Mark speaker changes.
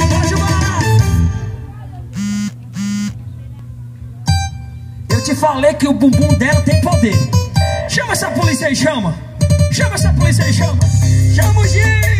Speaker 1: Pode parar. Eu te falei que o bumbum dela tem poder. Chama essa polícia aí, chama. Chama essa polícia aí, chama. Chama o G.